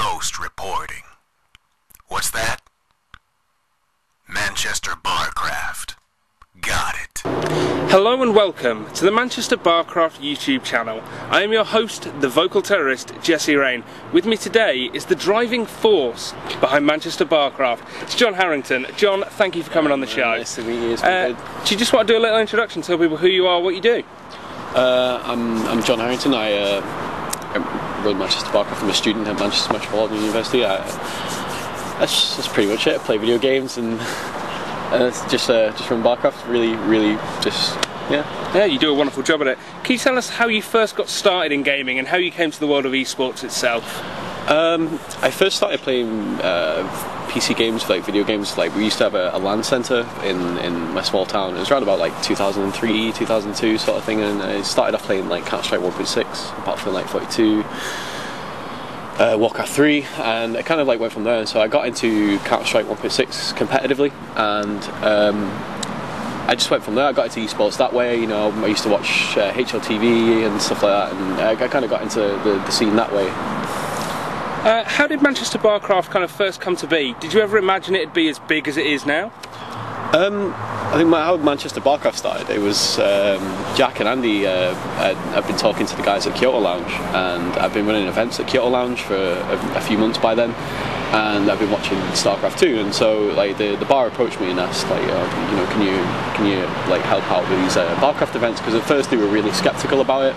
Ghost reporting. What's that? Manchester Barcraft. Got it. Hello and welcome to the Manchester Barcraft YouTube channel. I am your host, the vocal terrorist, Jesse Raen. With me today is the driving force behind Manchester Barcraft. It's John Harrington. John, thank you for coming on the show. Nice to meet you. Do you just want to do a little introduction, tell people who you are, what you do? I'm John Harrington. I run Manchester Barcraft. I'm a student at Manchester Metropolitan University. That's pretty much it. I play video games and just run Barcraft. Really just yeah. Yeah, you do a wonderful job at it. Can you tell us how you first got started in gaming and how you came to the world of esports itself? I first started playing PC games, like video games. Like we used to have a LAN centre in my small town. It was around about like 2003, 2002 sort of thing, and I started off playing like Counter-Strike 1.6, Battlefield like 42, Warcraft 3, and it kind of like went from there. So I got into Counter-Strike 1.6 competitively, and I just went from there. I got into esports that way. You know, I used to watch HLTV and stuff like that, and I kind of got into the scene that way. How did Manchester Barcraft kind of first come to be? Did you ever imagine it'd be as big as it is now? I think how Manchester Barcraft started, it was Jack and Andy. I've been talking to the guys at Kyoto Lounge, and I've been running events at Kyoto Lounge for a few months by then, and I've been watching StarCraft 2, and so like the bar approached me and asked like, you know, can you like help out with these Barcraft events, because at first they were really skeptical about it.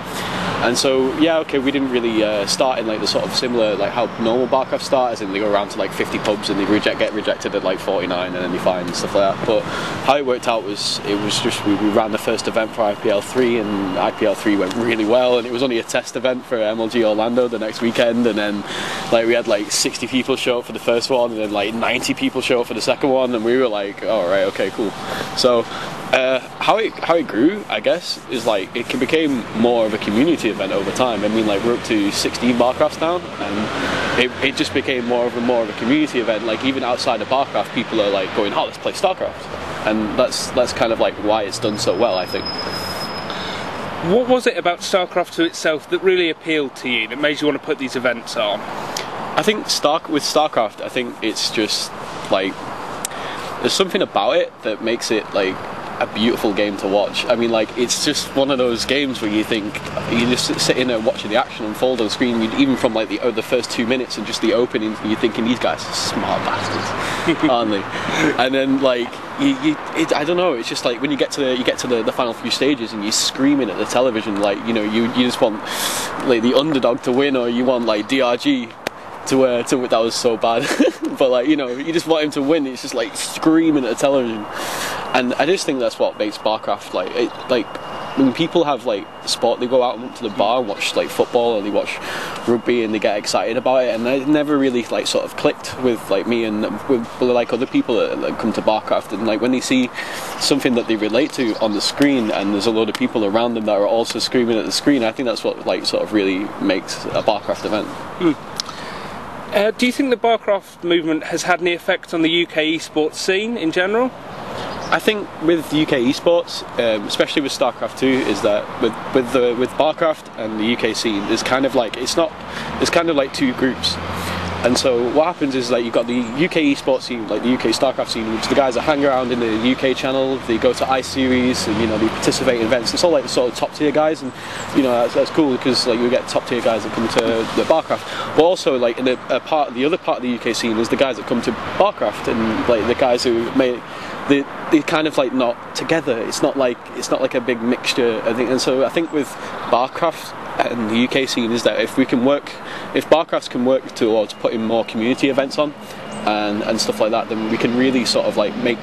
And so, yeah, okay, we didn't really start in like the sort of similar, like how normal Barcraft start, as in they go around to like 50 pubs and they get rejected at like 49 and then they find and stuff like that. But how it worked out was, it was just, we ran the first event for IPL 3, and IPL 3 went really well, and it was only a test event for MLG Orlando the next weekend, and then like we had like 60 people show up for the first one, and then like 90 people show up for the second one, and we were like, oh, right, okay, cool. So how it grew, I guess, is like it became more of a community event over time. I mean, like we're up to 16 Barcrafts now, and it just became more of a community event. Like even outside of Barcraft, people are like going, oh, let's play StarCraft, and that's kind of like why it's done so well, I think. What was it about StarCraft 2 itself that really appealed to you, that made you want to put these events on? I think with StarCraft, I think it's just like there's something about it that makes it like a beautiful game to watch. I mean, like it's just one of those games where you think you just sit in there watching the action unfold on screen. Even from like the first 2 minutes and just the opening, you're thinking these guys are smart bastards, aren't they? And then like I don't know. It's just like when you get to the final few stages and you're screaming at the television, like you know you just want like the underdog to win, or you want like DRG to that was so bad. But like, you know, you just want him to win. It's just like screaming at the television, and I just think that's what makes Barcraft like when people have like sport, they go out to the bar and watch like football, or they watch rugby and they get excited about it, and it never really like sort of clicked with like me and with like other people that come to Barcraft, and like when they see something that they relate to on the screen and there's a load of people around them that are also screaming at the screen, I think that's what like sort of really makes a Barcraft event. Do you think the Barcraft movement has had any effect on the UK esports scene in general? I think with UK esports, especially with StarCraft 2, is that with Barcraft and the UK scene, there's kind of like there's kind of like two groups. And so what happens is like you've got the UK esports scene, like the UK StarCraft scene, which the guys that hang around in the UK channel, they go to iSeries, and you know they participate in events. It's all like the sort of top tier guys, and you know that's cool because like you get top tier guys that come to the Barcraft. But also like in the other part of the UK scene is the guys that come to Barcraft, and like the guys who they're kind of like not together. It's not like a big mixture, I think. And so I think with Barcraft and the UK scene is that if Barcrafts can work towards putting more community events on and stuff like that, then we can really sort of like make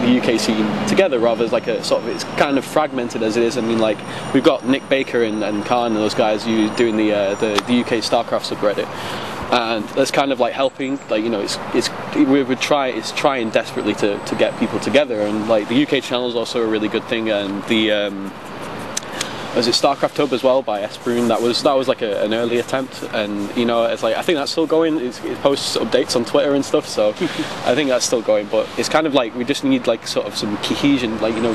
the UK scene together, rather as like a sort of, it's kind of fragmented as it is. I mean, like we've got Nick Baker and Khan and those guys doing the UK StarCraft subreddit, and that's kind of like helping, like, you know, it's trying desperately to get people together, and like the UK channel is also a really good thing, and the was it StarCraft Hub as well by Esbrun? That was like an early attempt, and you know, it's like I think that's still going. It posts updates on Twitter and stuff, so I think that's still going. But it's kind of like we just need like sort of some cohesion, like, you know,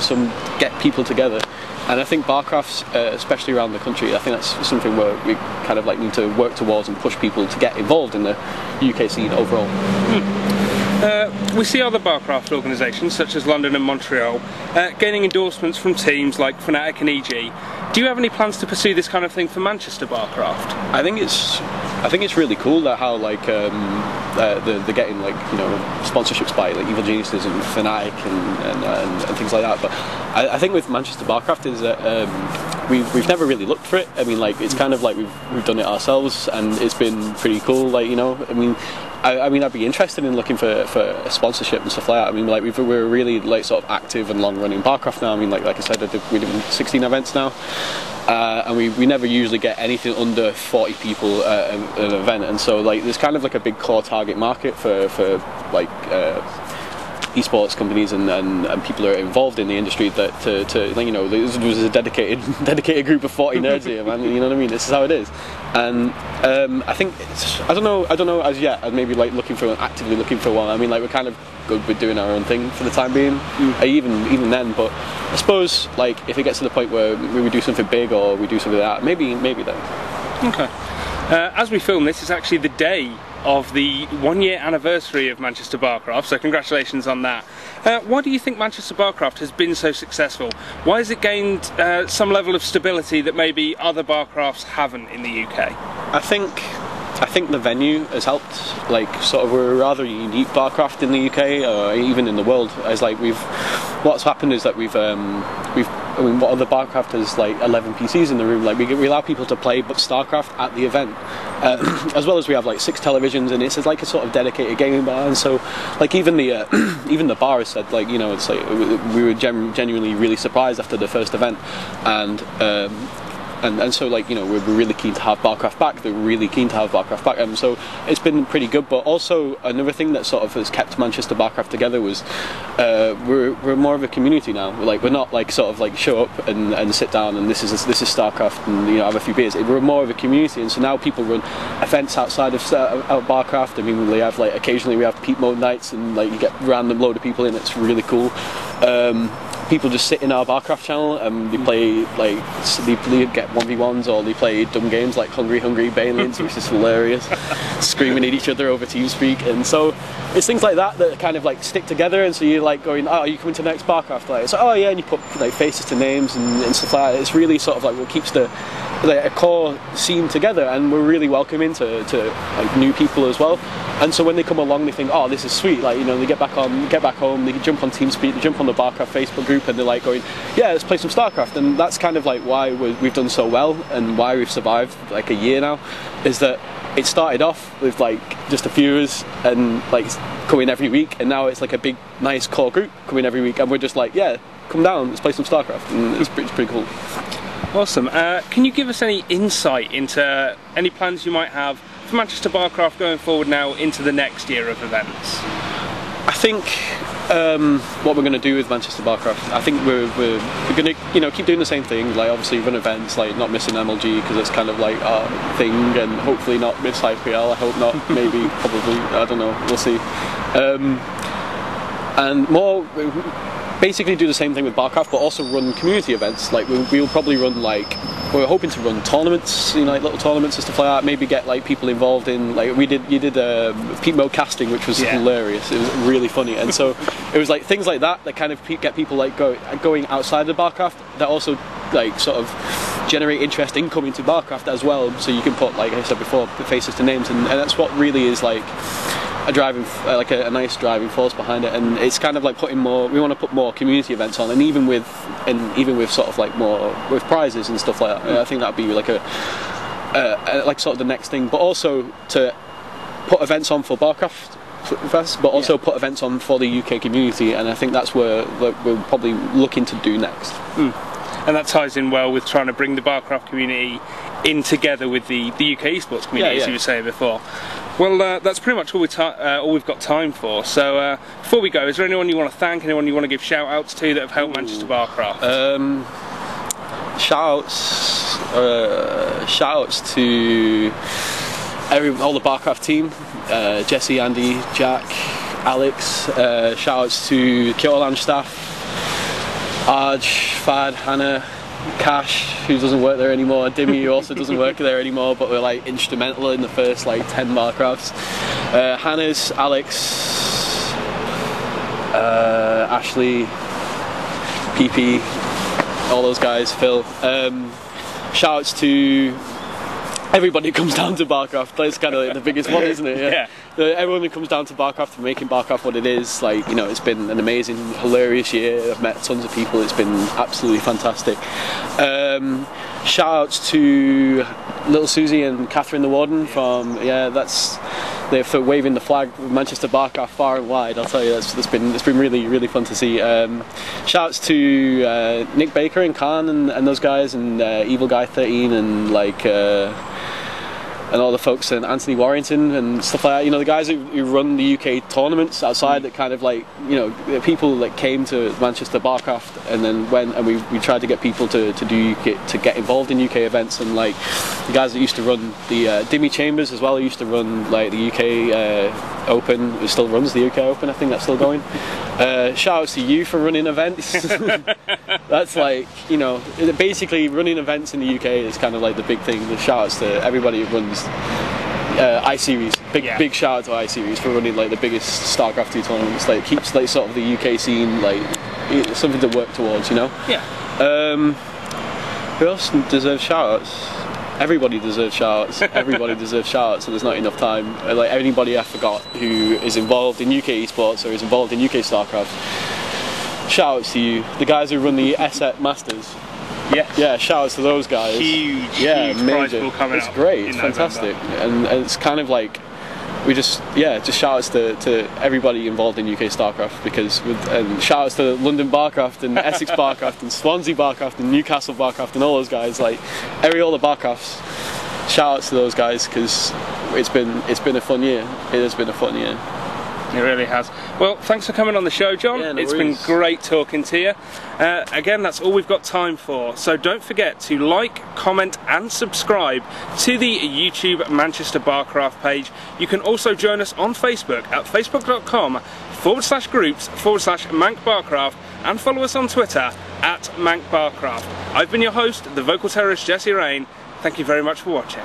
get people together And I think Barcrafts, especially around the country, I think that's something where we kind of like need to work towards and push people to get involved in the UK scene overall. We see other Barcraft organisations such as London and Montreal gaining endorsements from teams like Fnatic and EG. Do you have any plans to pursue this kind of thing for Manchester Barcraft? I think it's really cool that how like they're getting like, you know, sponsorships by like Evil Geniuses and Fnatic and things like that. But I think with Manchester Barcraft is that we've never really looked for it. I mean, like it's kind of like we've done it ourselves, and it's been pretty cool. Like, you know, I mean, I'd be interested in looking for a sponsorship and stuff like that. I mean, like we're really like sort of active and long running Barcraft now. I mean, like I said, we're doing 16 events now, and we never usually get anything under 40 people at an event. And so like there's kind of like a big core target market for like esports companies and people who are involved in the industry that to like, you know, there's a dedicated group of 40 nerds here, man. You know what I mean? This is how it is. And I think I don't know as yet. I'd maybe like actively looking for one. I mean, like we're kind of good with doing our own thing for the time being, even then. But I suppose like if it gets to the point where we do something big or we do something like that, maybe then. Okay. As we film this, it's actually the day of the 1 year anniversary of Manchester Barcraft, so congratulations on that. Why do you think Manchester Barcraft has been so successful? Why has it gained some level of stability that maybe other Barcrafts haven't in the UK? I think the venue has helped. Like, sort of, we're a rather unique Barcraft in the UK, or even in the world. As like what's happened is that I mean, what other Barcraft has like 11 PCs in the room. Like we allow people to play but StarCraft at the event, as well as we have like 6 televisions, and it's like a sort of dedicated gaming bar. And so, like even the bar has said, like, you know, it's like we were genuinely really surprised after the first event, and so, like, you know, we're really keen to have Barcraft back. They're really keen to have Barcraft back, and so it's been pretty good. But also another thing that sort of has kept Manchester Barcraft together was we're more of a community now. We're not like sort of like show up and sit down and this is StarCraft and, you know, have a few beers. We're more of a community, and so now people run events outside of Barcraft. I mean, we have like occasionally we have peak mode nights, and like you get a random load of people in. It's really cool. People just sit in our Barcraft channel and they play, like, they get 1v1s, or they play dumb games like Hungry Banelins, which is hilarious, screaming at each other over TeamSpeak. And so it's things like that that kind of like stick together, and so you're like going, oh, are you coming to the next Barcraft? Like, it's like, oh yeah, and you put like faces to names and stuff like that. It's really sort of like what keeps the like a core scene together, and we're really welcoming to like new people as well. And so when they come along, they think, oh, this is sweet. Like, you know, they get back home, they jump on TeamSpeak, they jump on the Barcraft Facebook group, and they're like going, yeah, let's play some StarCraft. And that's kind of like why we've done so well, and why we've survived like a year now, is that it started off with like just a few of us and like coming every week, and now it's like a big nice core group coming every week, and we're just like, yeah, come down, let's play some StarCraft. And it's pretty cool. Awesome. Can you give us any insight into any plans you might have for Manchester Barcraft going forward now into the next year of events? I think what we're going to do with Manchester Barcraft, I think we're going to, you know, keep doing the same thing. Like, obviously run events, like not missing MLG because it's kind of like our thing, and hopefully not miss IPL. I hope not. Maybe, probably. I don't know. We'll see. And more. Basically do the same thing with Barcraft, but also run community events. Like we'll probably run, like, we're hoping to run tournaments, you know, like little tournaments and stuff like that. Maybe get like people involved in, like you did peak mode casting, which was hilarious. It was really funny, and so it was like things like that kind of get people like going outside of Barcraft, that also like sort of generate interest in coming to Barcraft as well. So you can put, like I said before, put faces to names, and that's what really is like a driving, like a nice driving force behind it. And it's kind of like we want to put more community events on, and even with sort of like more with prizes and stuff like that. I think that'd be like like sort of the next thing, but also to put events on for Barcraft Fest, but also put events on for the UK community, and I think that's where we're probably looking to do next. And that ties in well with trying to bring the Barcraft community in together with the UK esports community, as you were saying before. Well, that's pretty much all we've got time for. So before we go, is there anyone you want to thank, anyone you want to give shout outs to that have helped Manchester Barcraft? Shout outs to all the Barcraft team, Jesse, Andy, Jack, Alex. Shout outs to Kyoto Lounge staff, Arj, Fad, Hannah, Cash, who doesn't work there anymore, Dimmy, who also doesn't work there anymore, but were like instrumental in the first like 10 Barcrafts. Hannah's, Alex, Ashley, PP, all those guys, Phil. Shout outs to everybody who comes down to Barcraft. That's kind of like the biggest one, isn't it? Yeah. Everyone who comes down to Barcraft and making Barcraft what it is, like, you know, it's been an amazing, hilarious year. I've met tons of people. It's been absolutely fantastic. Shout outs to little Susie and Catherine the Warden from for waving the flag of Manchester Barcraft far and wide. I'll tell you, it's been really fun to see. Shout outs to Nick Baker and Khan and those guys, and Evil Guy 13 and like and all the folks, and Anthony Warrington and stuff like that, you know, the guys who run the UK tournaments outside, that kind of like, you know, people that came to Manchester Barcraft and then went, and we tried to get people to get involved in UK events, and like the guys that used to run the Dimmy Chambers as well, who used to run like the UK Open, who still runs the UK Open, I think that's still going. Shout outs to you for running events. That's like, you know, basically running events in the UK is kind of like the big thing. The shout outs to everybody who runs I-Series. Big shout out to I-Series for running like the biggest StarCraft 2 tournaments. Like keeps like sort of the UK scene like something to work towards, you know? Yeah. Who else deserves shout outs? Everybody deserves shout outs. Everybody deserves shout outs, so there's not enough time. Like anybody I forgot who is involved in UK esports or is involved in UK StarCraft, shout outs to you. The guys who run the ESET Masters. Yes. Yeah, shout outs to those guys. Huge prize pool coming It's up. great, it's fantastic. And it's kind of like, we just shout outs to everybody involved in UK StarCraft, because and shout outs to London Barcraft and Essex Barcraft and Swansea Barcraft and Newcastle Barcraft and all those guys, like all the Barcrafts. Shout outs to those guys, because it's been a fun year. It has been a fun year. It really has. Well, thanks for coming on the show, John. Yeah, no it's worries. been great talking to you. Again, that's all we've got time for. So don't forget to like, comment and subscribe to the YouTube Manchester Barcraft page. You can also join us on Facebook at facebook.com/groups/MankBarcraft and follow us on Twitter at MankBarcraft. I've been your host, the vocal terrorist Jesse Raen. Thank you very much for watching.